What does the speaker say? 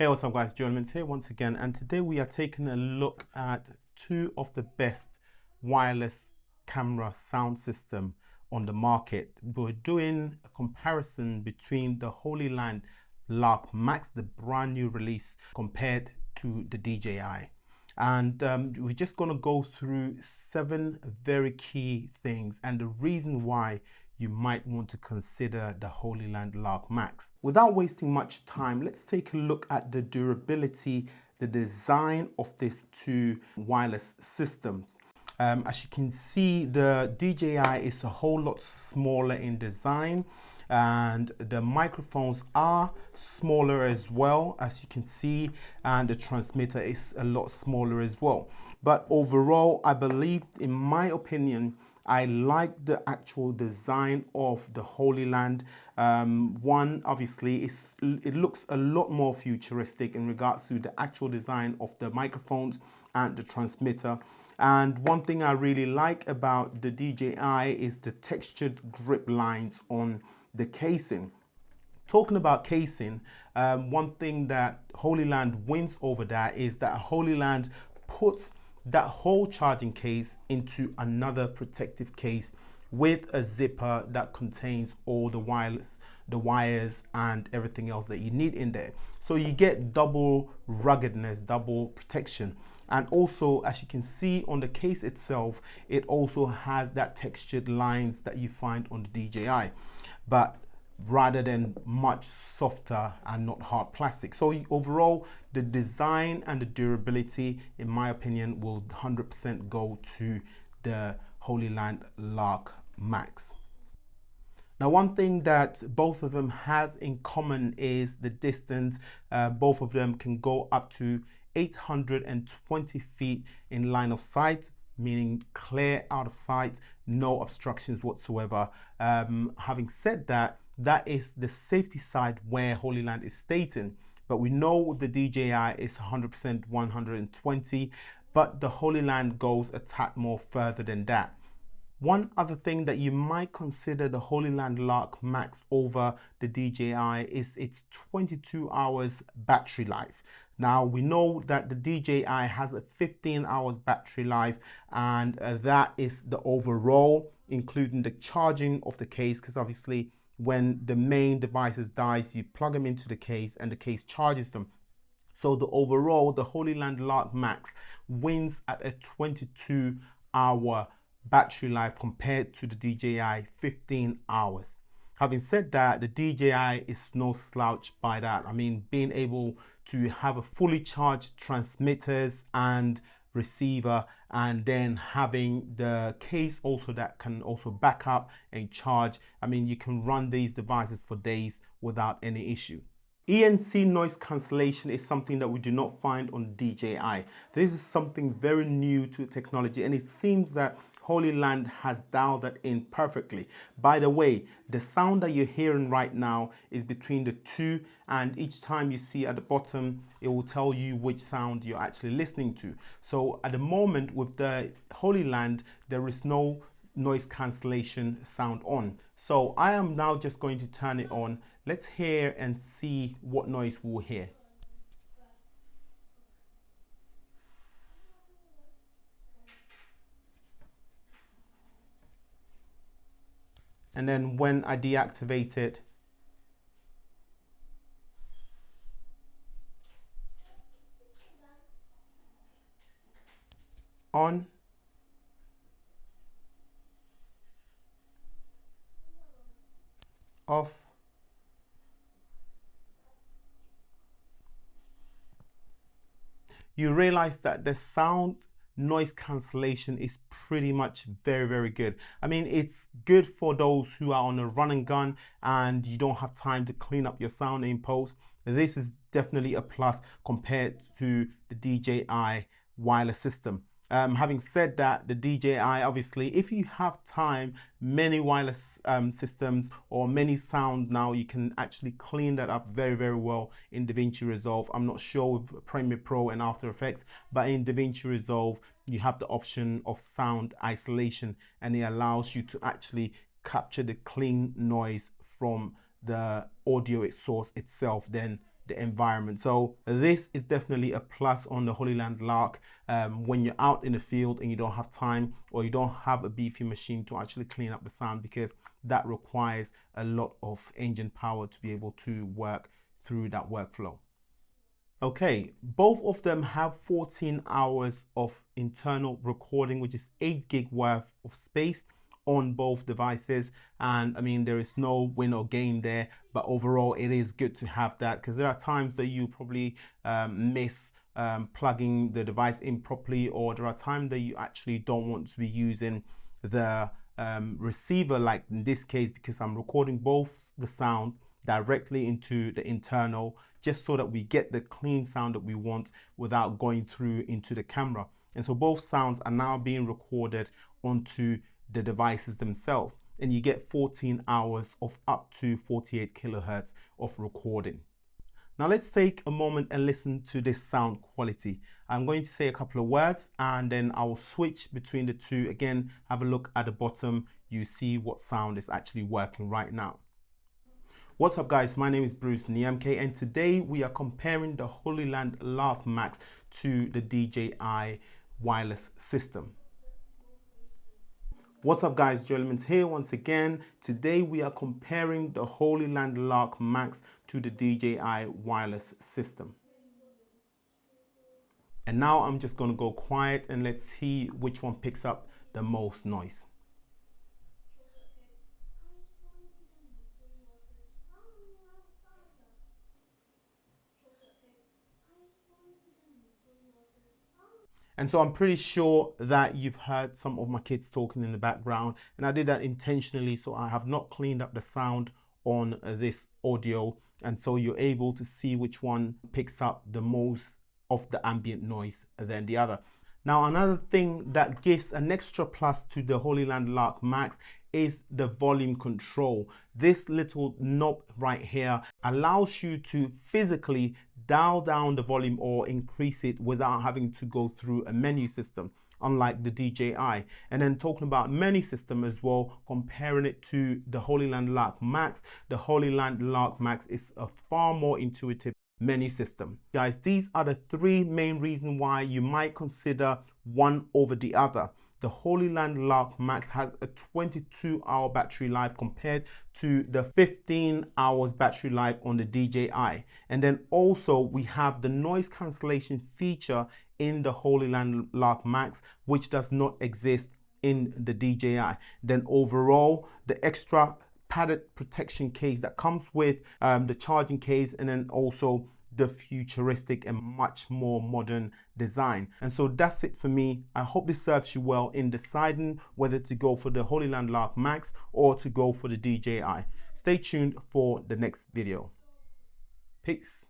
Hey, what's up guys, Dji Mic here once again, and today we are taking a look at two of the best wireless camera sound system on the market. We're doing a comparison between the Hollyland Lark Max, the brand new release, compared to the DJI. And we're just going to go through 7 very key things and the reason why you might want to consider the Hollyland Lark Max. Without wasting much time, let's take a look at the durability, the design of these two wireless systems. As you can see, the DJI is a whole lot smaller in design, and the microphones are smaller as well, as you can see, and the transmitter is a lot smaller as well. But overall, I believe, in my opinion, I like the actual design of the Hollyland. One, obviously, it looks a lot more futuristic in regards to the actual design of the microphones and the transmitter. And one thing I really like about the DJI is the textured grip lines on the casing. Talking about casing, one thing that Hollyland wins over that is that Hollyland puts that whole charging case into another protective case with a zipper that contains all the wires and everything else that you need in there. So you get double ruggedness, double protection. And also, as you can see on the case itself, it also has that textured lines that you find on the DJI, but rather than much softer and not hard plastic. So overall, the design and the durability, in my opinion, will 100% go to the Hollyland Lark Max. Now, one thing that both of them has in common is the distance. Both of them can go up to 820 feet in line of sight, meaning clear out of sight, no obstructions whatsoever. Having said that, that is the safety side where Hollyland is stating, but we know the DJI is 100% 120, but the Hollyland goes a tad more further than that. One other thing that you might consider the Hollyland Lark Max over the DJI is its 22 hours battery life. Now, we know that the DJI has a 15 hours battery life, and that is the overall, including the charging of the case, because obviously when the main devices dies, you plug them into the case and the case charges them. So the overall, the Hollyland Lark Max wins at a 22-hour battery life compared to the DJI 15 hours. Having said that, the DJI is no slouch by that. I mean, being able to have a fully charged transmitters and receiver, and then having the case also that can also back up and charge. I mean, you can run these devices for days without any issue. ENC noise cancellation is something that we do not find on DJI. This is something very new to technology, and it seems that Hollyland has dialed that in perfectly. By the way, the sound that you're hearing right now is between the two, and each time you see at the bottom, it will tell you which sound you're actually listening to. So at the moment with the Hollyland, there is no noise cancellation sound on. So I am now just going to turn it on. Let's hear and see what noise we'll hear. And then when I deactivate it, on, off, you realize that the sound noise cancellation is pretty much very good. I mean, it's good for those who are on a run and gun and you don't have time to clean up your sound in post. This is definitely a plus compared to the DJI wireless system. Having said that, the DJI, obviously, if you have time, many wireless systems or many sound now, you can actually clean that up very well in DaVinci Resolve. I'm not sure with Premiere Pro and After Effects, but in DaVinci Resolve, you have the option of sound isolation, and it allows you to actually capture the clean noise from the audio source itself, then the environment. So this is definitely a plus on the Hollyland Lark when you're out in the field and you don't have time, or you don't have a beefy machine to actually clean up the sound, because that requires a lot of engine power to be able to work through that workflow. Okay, both of them have 14 hours of internal recording, which is 8 gig worth of space on both devices. And I mean, there is no win or gain there, but overall it is good to have that, because there are times that you probably miss plugging the device in properly, or there are times that you actually don't want to be using the receiver, like in this case, because I'm recording both the sound directly into the internal, just so that we get the clean sound that we want without going through into the camera. And so both sounds are now being recorded onto the devices themselves, and you get 14 hours of up to 48 kilohertz of recording. Now let's take a moment and listen to this sound quality. I'm going to say a couple of words and then I'll switch between the two. Again, have a look at the bottom. You see what sound is actually working right now. What's up guys, my name is Bruce Niamke, and today we are comparing the Hollyland Lark Max to the DJI wireless system. What's up guys, Dji Mic here once again. Today we are comparing the Hollyland Lark Max to the DJI wireless system. And now I'm just going to go quiet and let's see which one picks up the most noise. And so I'm pretty sure that you've heard some of my kids talking in the background, and I did that intentionally, so I have not cleaned up the sound on this audio, and so you're able to see which one picks up the most of the ambient noise than the other. Now, another thing that gives an extra plus to the Hollyland Lark Max is the volume control. This little knob right here allows you to physically dial down the volume or increase it without having to go through a menu system, unlike the DJI. And then talking about menu system as well, comparing it to the Hollyland Lark Max, the Hollyland Lark Max is a far more intuitive menu system. Guys, these are the three main reasons why you might consider one over the other. The Hollyland Lark Max has a 22-hour battery life compared to the 15 hours battery life on the DJI. And then also we have the noise cancellation feature in the Hollyland Lark Max, which does not exist in the DJI. Then overall, the extra padded protection case that comes with the charging case, and then also the futuristic and much more modern design. And so that's it for me. I hope this serves you well in deciding whether to go for the Hollyland Lark Max or to go for the DJI. Stay tuned for the next video. Peace.